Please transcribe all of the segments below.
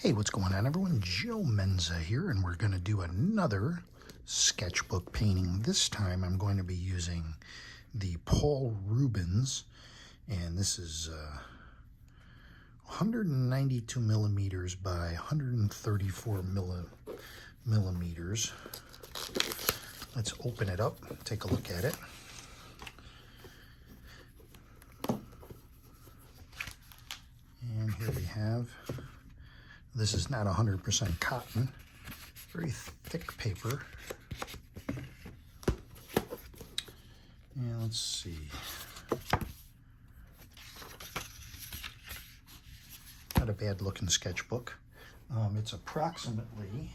Hey, what's going on, everyone? Joe Menza here, and we're going to do another sketchbook painting. This time I'm going to be using the Paul Rubens, and this is 192 millimeters by 134 millimeters. Let's open it up, take a look at it. And here we have, this is not 100% cotton, very thick paper. And let's see. Not a bad looking sketchbook. It's approximately,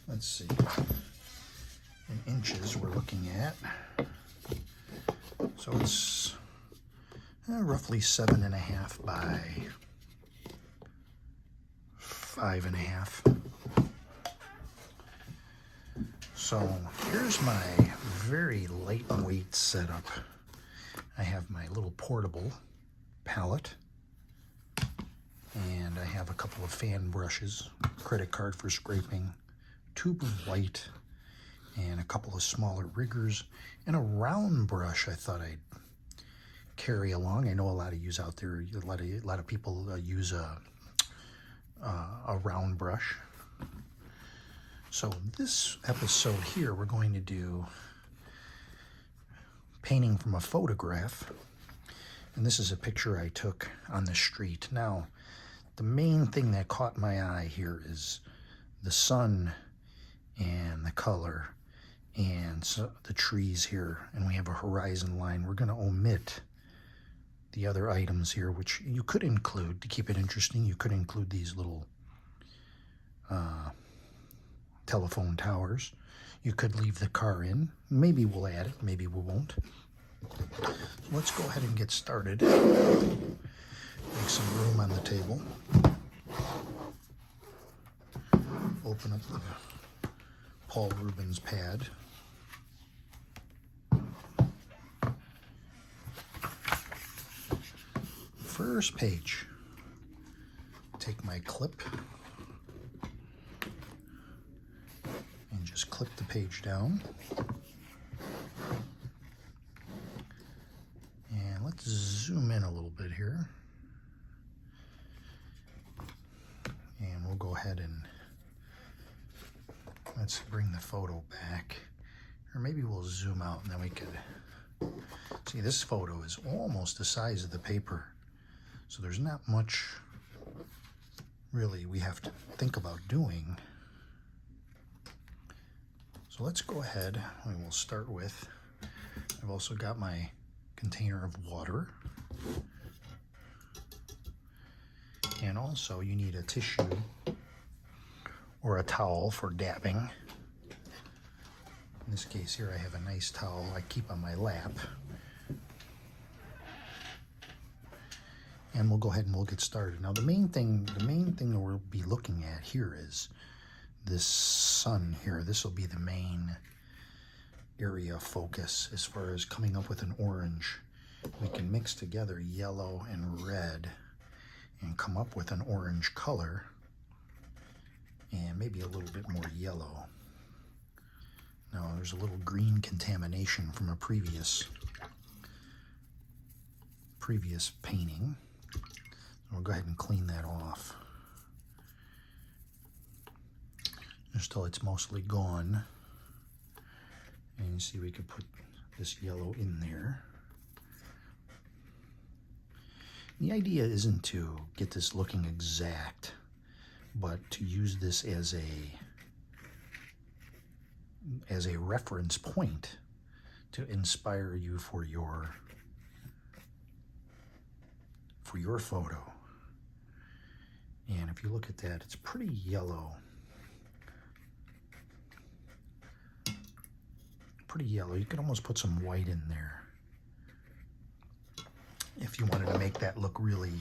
let's see, in inches we're looking at. So it's roughly 7.5 by 5.5. So here's my very lightweight setup. I have my little portable palette, and I have a couple of fan brushes, credit card for scraping, tube of white, and a couple of smaller riggers, and a round brush I thought I'd carry along. I know a lot of yous out there, a lot of people use a round brush. So this episode here, we're going to do painting from a photograph, and this is a picture I took on the street. Now, the main thing that caught my eye here is the sun and the color and so the trees here, and we have a horizon line. We're going to omit the other items here, which you could include to keep it interesting. You could include these little telephone towers. You could leave the car in. Maybe we'll add it, maybe we won't. So let's go ahead and get started. Make some room on the table. Open up the Paul Rubens pad. First page. Take my clip and just clip the page down. And let's zoom in a little bit here. And we'll go ahead and let's bring the photo back. Or maybe we'll zoom out and then we could see this photo is almost the size of the paper. So there's not much really we have to think about doing. So let's go ahead and we'll start with, I've also got my container of water. And also you need a tissue or a towel for dabbing. In this case here I have a nice towel I keep on my lap. And we'll go ahead and we'll get started. Now the main thing that we'll be looking at here is this sun here. This will be the main area of focus as far as coming up with an orange. We can mix together yellow and red and come up with an orange color and maybe a little bit more yellow. Now there's a little green contamination from a previous painting. We'll go ahead and clean that off just till it's mostly gone. And you see we could put this yellow in there. The idea isn't to get this looking exact, but to use this as a reference point to inspire you for your photo. And if you look at that, it's pretty yellow. Pretty yellow. You could almost put some white in there if you wanted to make that look really,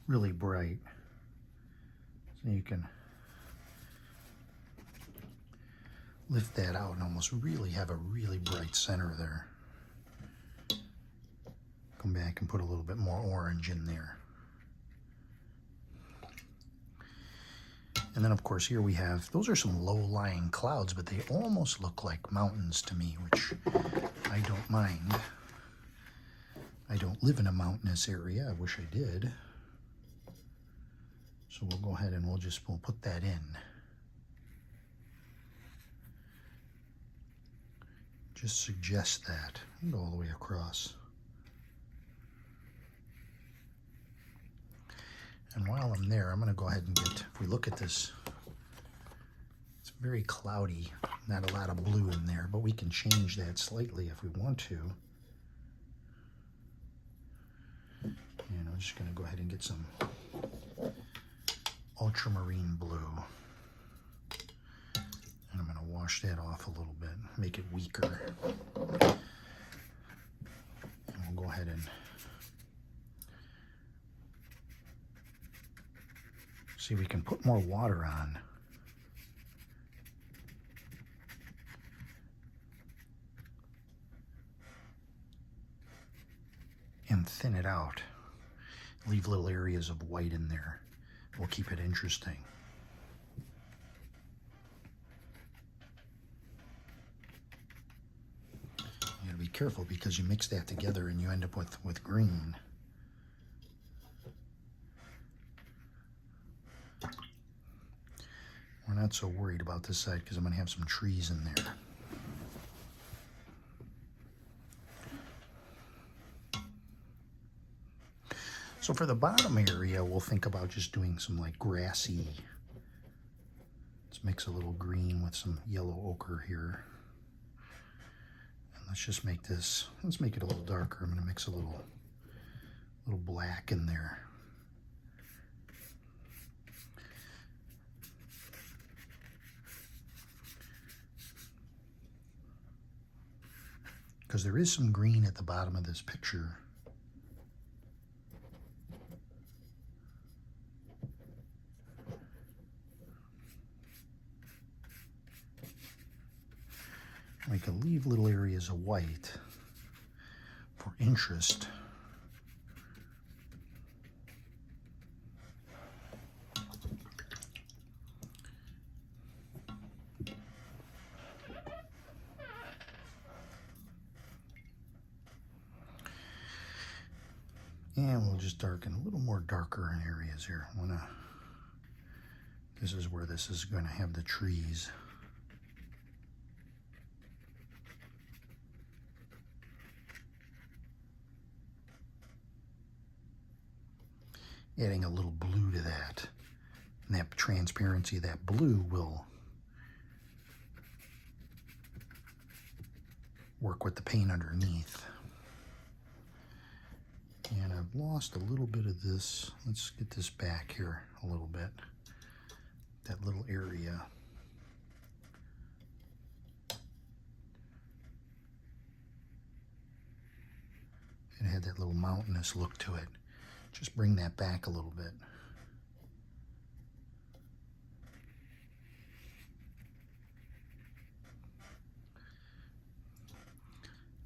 really bright. So you can lift that out and almost really have a really bright center there. Come back and put a little bit more orange in there. And then of course here we have, those are some low-lying clouds, but they almost look like mountains to me, which I don't mind. I don't live in a mountainous area. I wish I did. So we'll go ahead and we'll put that in. Just suggest that. Go all the way across. And while I'm there, I'm going to go ahead and get, if we look at this, it's very cloudy, not a lot of blue in there, but we can change that slightly if we want to. And I'm just going to go ahead and get some ultramarine blue. And I'm going to wash that off a little bit, make it weaker. And we'll go ahead and see, we can put more water on. And thin it out. Leave little areas of white in there. We'll keep it interesting. You gotta be careful because you mix that together and you end up with green. We're not so worried about this side because I'm going to have some trees in there. So for the bottom area, we'll think about just doing some like grassy. Let's mix a little green with some yellow ochre here. And let's just make this, let's make it a little darker. I'm going to mix a little black in there. Because there is some green at the bottom of this picture. We can leave little areas of white for interest. And we'll just darken a little more darker in areas here. This is where this is going to have the trees. Adding a little blue to that. And that transparency, that blue will work with the paint underneath. And I've lost a little bit of this. Let's get this back here a little bit. That little area. It had that little mountainous look to it. Just bring that back a little bit.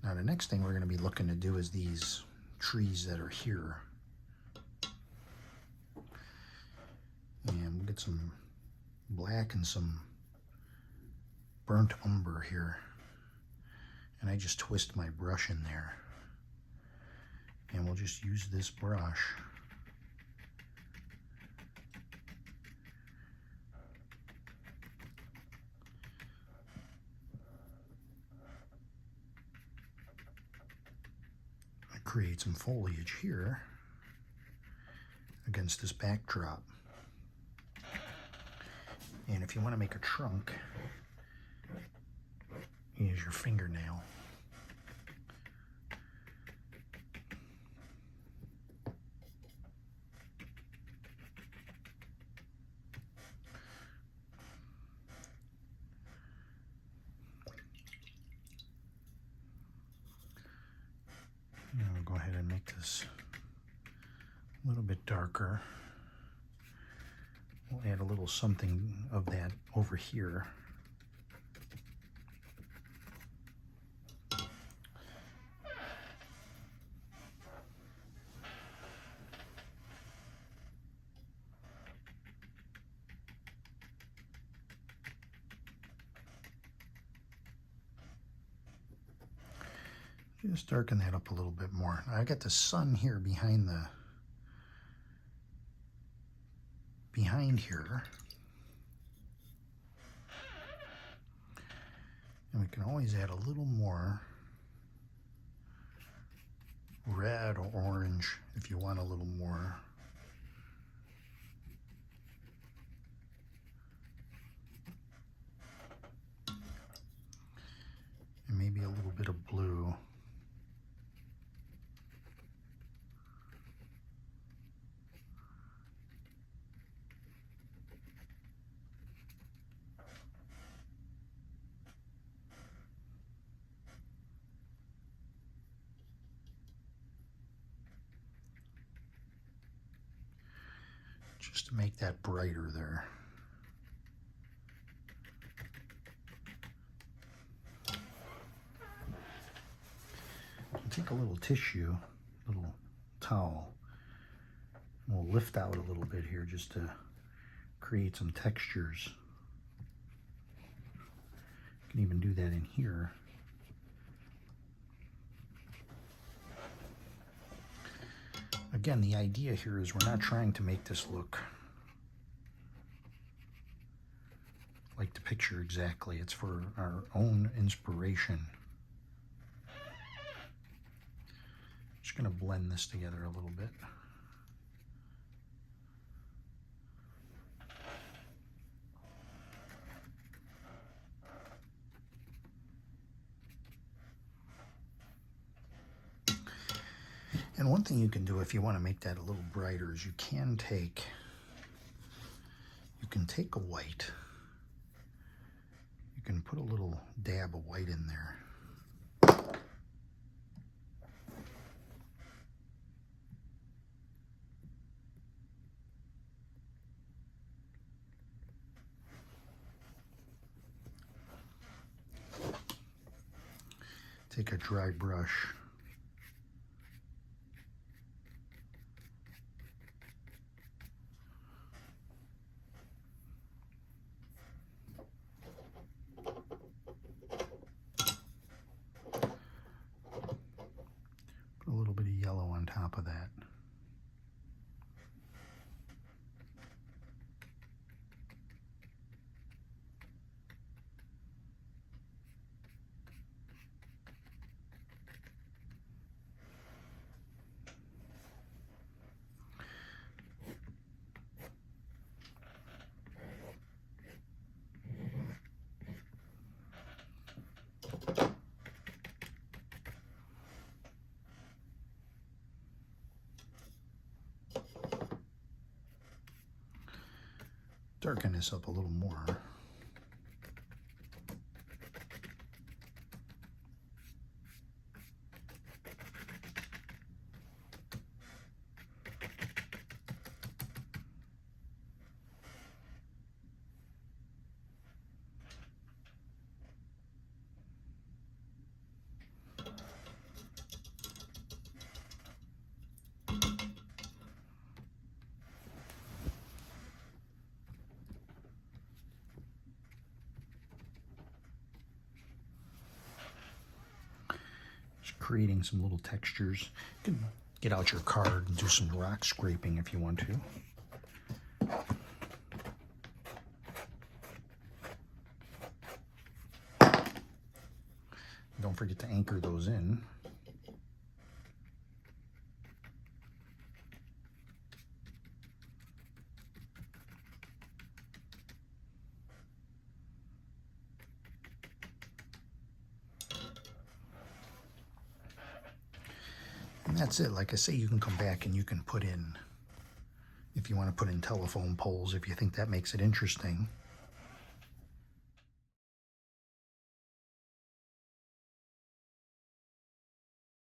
Now the next thing we're going to be looking to do is these trees that are here. And we'll get some black and some burnt umber here. And I just twist my brush in there. And we'll just use this brush. I create some foliage here against this backdrop. And if you want to make a trunk, use your fingernail. Now we'll go ahead and make this a little bit darker. We'll add a little something of that over here. Just darken that up a little bit more. Now I got the sun here behind here. And we can always add a little more red or orange if you want a little more. And maybe a little bit of blue. Just to make that brighter there. I'll take a little tissue, little towel, and we'll lift out a little bit here just to create some textures. You can even do that in here. Again, the idea here is we're not trying to make this look like the picture exactly. It's for our own inspiration. Just going to blend this together a little bit. And one thing you can do if you want to make that a little brighter is you can take a white. You can put a little dab of white in there. Take a dry brush. Put a little bit of yellow on top of that. Darken this up a little more. Creating some little textures. You can get out your card and do some rock scraping if you want to. Don't forget to anchor those in. And that's it. Like I say, you can come back and you can put in, if you want to put in telephone poles, if you think that makes it interesting.